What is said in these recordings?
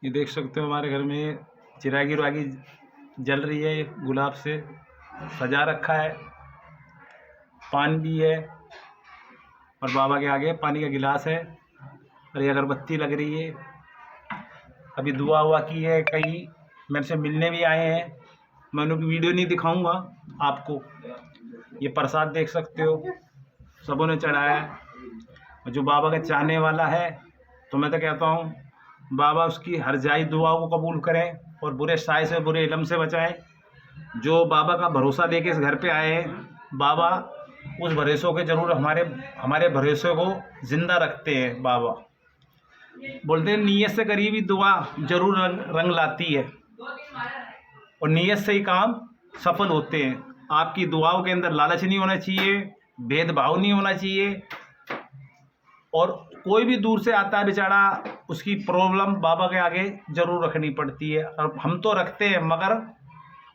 ये देख सकते हो हमारे घर में चिरागी विरागी जल रही है। ये गुलाब से सजा रखा है। पान भी है और बाबा के आगे पानी का गिलास है और ये अगरबत्ती लग रही है। अभी दुआ हुआ की है। कई मेरे से मिलने भी आए हैं। मैं उनकी वीडियो नहीं दिखाऊंगा आपको। ये प्रसाद देख सकते हो, सबों ने चढ़ाया है। और जो बाबा का चाहने वाला है तो मैं तो कहता हूँ बाबा उसकी हर जायज़ दुआओं को कबूल करें और बुरे साए से बुरे इल्म से बचाएं। जो बाबा का भरोसा लेके इस घर पे आए हैं, बाबा उस भरोसों के ज़रूर हमारे भरोसे को ज़िंदा रखते हैं। बाबा बोलते हैं नीयत से करी हुई दुआ जरूर रंग लाती है और नीयत से ही काम सफल होते हैं। आपकी दुआओं के अंदर लालच नहीं होना चाहिए, भेदभाव नहीं होना चाहिए। और कोई भी दूर से आता है बेचारा, उसकी प्रॉब्लम बाबा के आगे ज़रूर रखनी पड़ती है और हम तो रखते हैं, मगर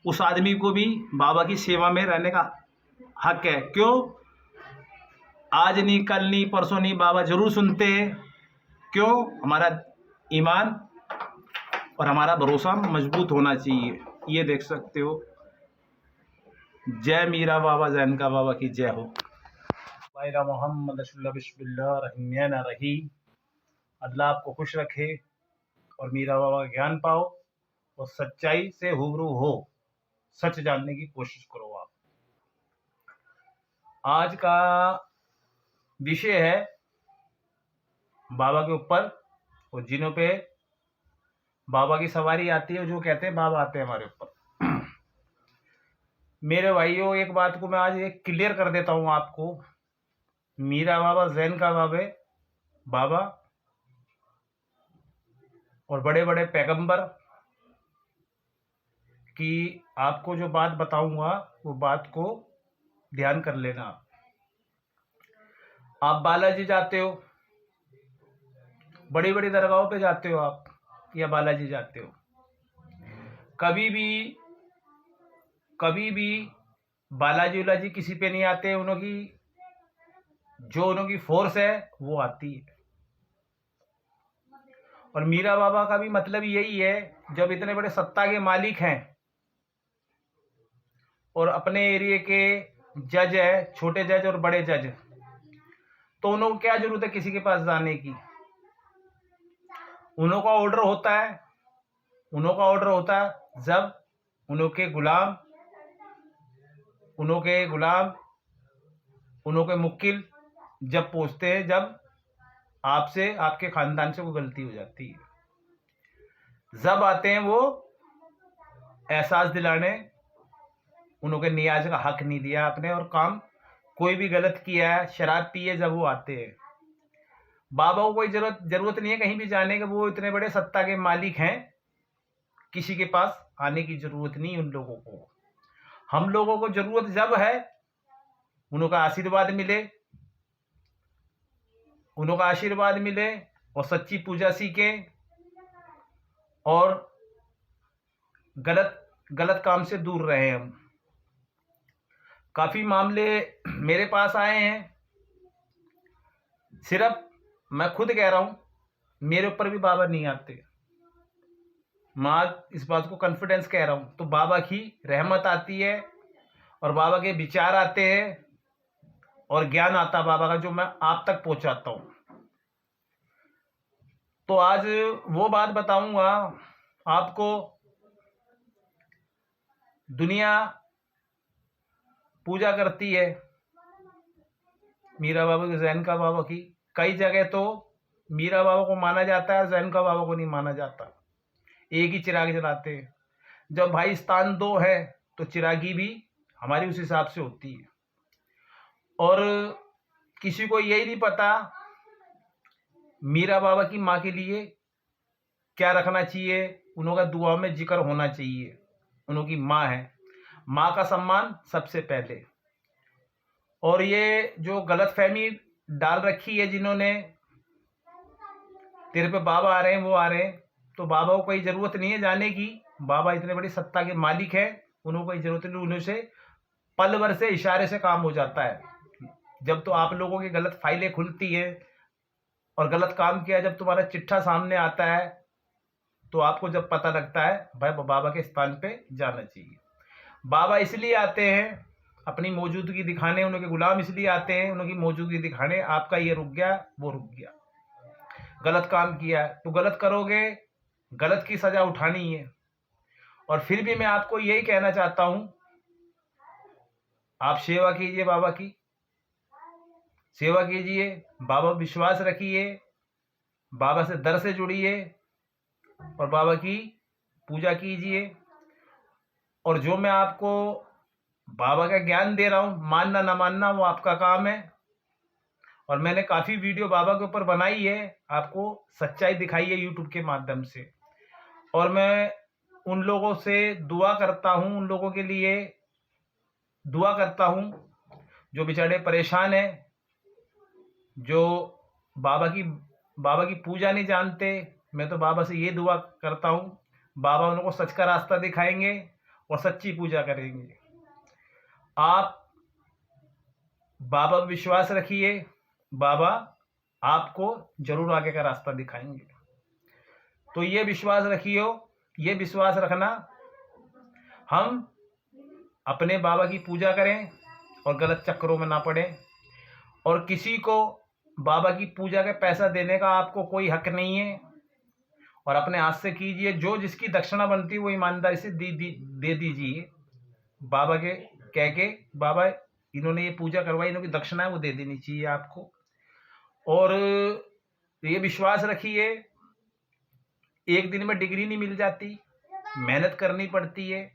उस आदमी को भी बाबा की सेवा में रहने का हक है। क्यों? आज नहीं, कल नहीं, परसों नहीं, बाबा ज़रूर सुनते हैं। क्यों? हमारा ईमान और हमारा भरोसा मजबूत होना चाहिए। ये देख सकते हो। जय मीरा बाबा, जैनका बाबा की जय हो। मोहम्मद बिस्मिल्लाहिर्रहमानिर्रहीम। अल्लाह आपको खुश रखे और मीरा बाबा का ज्ञान पाओ और सच्चाई से रूबरू हो, सच जानने की कोशिश करो। आप आज का विषय है बाबा के ऊपर और जिनों पे बाबा की सवारी आती है, जो कहते हैं बाबा आते हैं हमारे ऊपर। मेरे भाइयों, एक बात को मैं आज एक क्लियर कर देता हूं आपको। मीरा बाबा, जैन का बाबा और बड़े बड़े पैगंबर की आपको जो बात बताऊंगा वो बात को ध्यान कर लेना। आप बालाजी जाते हो, बड़ी बड़ी दरगाहों पे जाते हो आप, या बालाजी जाते हो, कभी भी बालाजी उलाजी किसी पे नहीं आते। उनकी फोर्स है वो आती है। और मीरा बाबा का भी मतलब यही है, जब इतने बड़े सत्ता के मालिक हैं और अपने एरिया के जज है, छोटे जज और बड़े जज, तो उनको क्या जरूरत है किसी के पास जाने की? उन्हों का ऑर्डर होता है जब उनके गुलाम उनके मुक्किल जब पूछते हैं, जब आपसे, आपके खानदान से कोई गलती हो जाती है, जब आते हैं वो एहसास दिलाने। उनके नियाज का हक नहीं दिया आपने और काम कोई भी गलत किया है, शराब पी है, जब वो आते हैं। बाबा को कोई जरूरत नहीं है कहीं भी जाने के। वो इतने बड़े सत्ता के मालिक हैं, किसी के पास आने की जरूरत नहीं उन लोगों को। हम लोगों को जरूरत जब है उनका आशीर्वाद मिले और सच्ची पूजा सीखें और गलत काम से दूर रहे। हम काफी मामले मेरे पास आए हैं, सिर्फ मैं खुद कह रहा हूं, मेरे ऊपर भी बाबा नहीं आते। मैं इस बात को कॉन्फिडेंस कह रहा हूं। तो बाबा की रहमत आती है और बाबा के विचार आते हैं और ज्ञान आता है बाबा का, जो मैं आप तक पहुंचाता हूं। तो आज वो बात बताऊंगा आपको। दुनिया पूजा करती है मीरा बाबा की, जैनका बाबा की। कई जगह तो मीरा बाबा को माना जाता है, जैनका बाबा को नहीं माना जाता। एक ही चिराग जलाते हैं। जब भाई स्थान दो है तो चिरागी भी हमारी उस हिसाब से होती है। और किसी को यही नहीं पता मीरा बाबा की माँ के लिए क्या रखना चाहिए। उनका दुआ में जिक्र होना चाहिए। उनकी माँ है, माँ का सम्मान सबसे पहले। और ये जो गलतफहमी डाल रखी है जिन्होंने, तेरे पे बाबा आ रहे हैं, वो आ रहे हैं, तो बाबा को कोई जरूरत नहीं है जाने की। बाबा इतने बड़ी सत्ता के मालिक है, उन्होंने कोई जरूरत नहीं। उन्हें से पल भर से, इशारे से काम हो जाता है। जब तो आप लोगों की गलत फाइलें खुलती है और गलत काम किया, जब तुम्हारा चिट्ठा सामने आता है तो आपको जब पता लगता है भाई बाबा के स्थान पे जाना चाहिए। बाबा इसलिए आते हैं अपनी मौजूदगी दिखाने, उनके गुलाम इसलिए आते हैं उनकी मौजूदगी दिखाने, आपका ये रुक गया वो रुक गया, गलत काम किया तो गलत करोगे, गलत की सजा उठानी है। और फिर भी मैं आपको यही कहना चाहता हूं, आप सेवा कीजिए, बाबा की सेवा कीजिए, बाबा विश्वास रखिए, बाबा से दर से जुड़िए और बाबा की पूजा कीजिए। और जो मैं आपको बाबा का ज्ञान दे रहा हूँ, मानना ना मानना वो आपका काम है। और मैंने काफ़ी वीडियो बाबा के ऊपर बनाई है, आपको सच्चाई दिखाई है यूट्यूब के माध्यम से। और मैं उन लोगों से दुआ करता हूँ, उन लोगों के लिए दुआ करता हूँ जो बेचारे परेशान हैं, जो बाबा की पूजा नहीं जानते। मैं तो बाबा से ये दुआ करता हूँ, बाबा उनको सच का रास्ता दिखाएंगे और सच्ची पूजा करेंगे। आप बाबा पर विश्वास रखिए, बाबा आपको जरूर आगे का रास्ता दिखाएंगे। तो ये विश्वास रखियो, ये विश्वास रखना, हम अपने बाबा की पूजा करें और गलत चक्करों में ना पड़े। और किसी को बाबा की पूजा का पैसा देने का आपको कोई हक नहीं है। और अपने हाथ से कीजिए, जो जिसकी दक्षिणा बनती है वो ईमानदारी से दे दीजिए। बाबा के कह के, बाबा इन्होंने ये पूजा करवाई, इन्होंने दक्षिणा है वो दे देनी चाहिए आपको। और ये विश्वास रखिए, एक दिन में डिग्री नहीं मिल जाती, मेहनत करनी पड़ती है।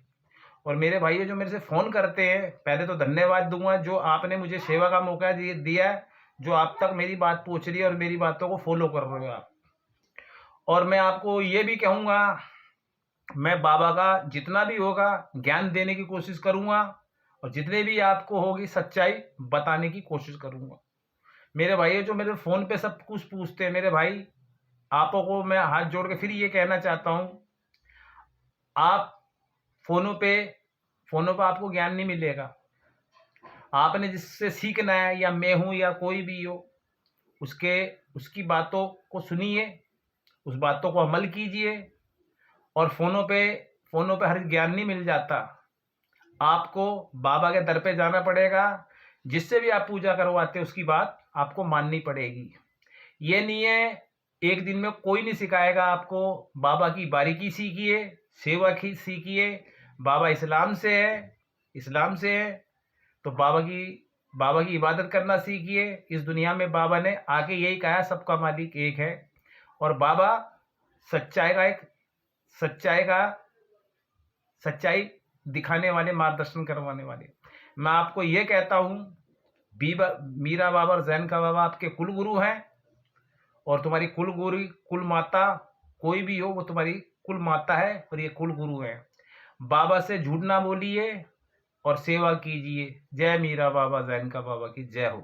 और मेरे भाइयों जो मेरे से फ़ोन करते हैं, पहले तो धन्यवाद दूंगा जो आपने मुझे सेवा का मौका दिया, जो आप तक मेरी बात पहुंच रही है और मेरी बातों को फॉलो कर रहे हो आप। और मैं आपको ये भी कहूँगा, मैं बाबा का जितना भी होगा ज्ञान देने की कोशिश करूँगा और जितने भी आपको होगी सच्चाई बताने की कोशिश करूँगा। मेरे भाइयों जो मेरे फ़ोन पे सब कुछ पूछते हैं, मेरे भाई आपों को मैं हाथ जोड़ के फिर ये कहना चाहता हूँ, आप फ़ोनों पे आपको ज्ञान नहीं मिलेगा। आपने जिससे सीखना है, या मैं हूँ या कोई भी हो, उसकी बातों को सुनिए, उस बातों को अमल कीजिए। और फ़ोनों पे हर ज्ञान नहीं मिल जाता, आपको बाबा के दर पे जाना पड़ेगा। जिससे भी आप पूजा करवाते हैं उसकी बात आपको माननी पड़ेगी। ये नहीं है एक दिन में कोई नहीं सिखाएगा आपको, बाबा की बारीकी सीखिए, सेवा की सीखिए। बाबा इस्लाम से है तो बाबा की इबादत करना सीखिए। इस दुनिया में बाबा ने आके यही कहा, सबका मालिक एक है। और बाबा सच्चाई दिखाने वाले, मार्गदर्शन करवाने वाले। मैं आपको ये कहता हूँ, मीरा बाबा और जैन का बाबा आपके कुल गुरु हैं। और तुम्हारी कुल गुरु, कुल माता कोई भी हो, वो तुम्हारी कुल माता है और ये कुल गुरु है। बाबा से झूठ ना बोलिए और सेवा कीजिए। जय मीरा बाबा, जैन का बाबा की जय हो।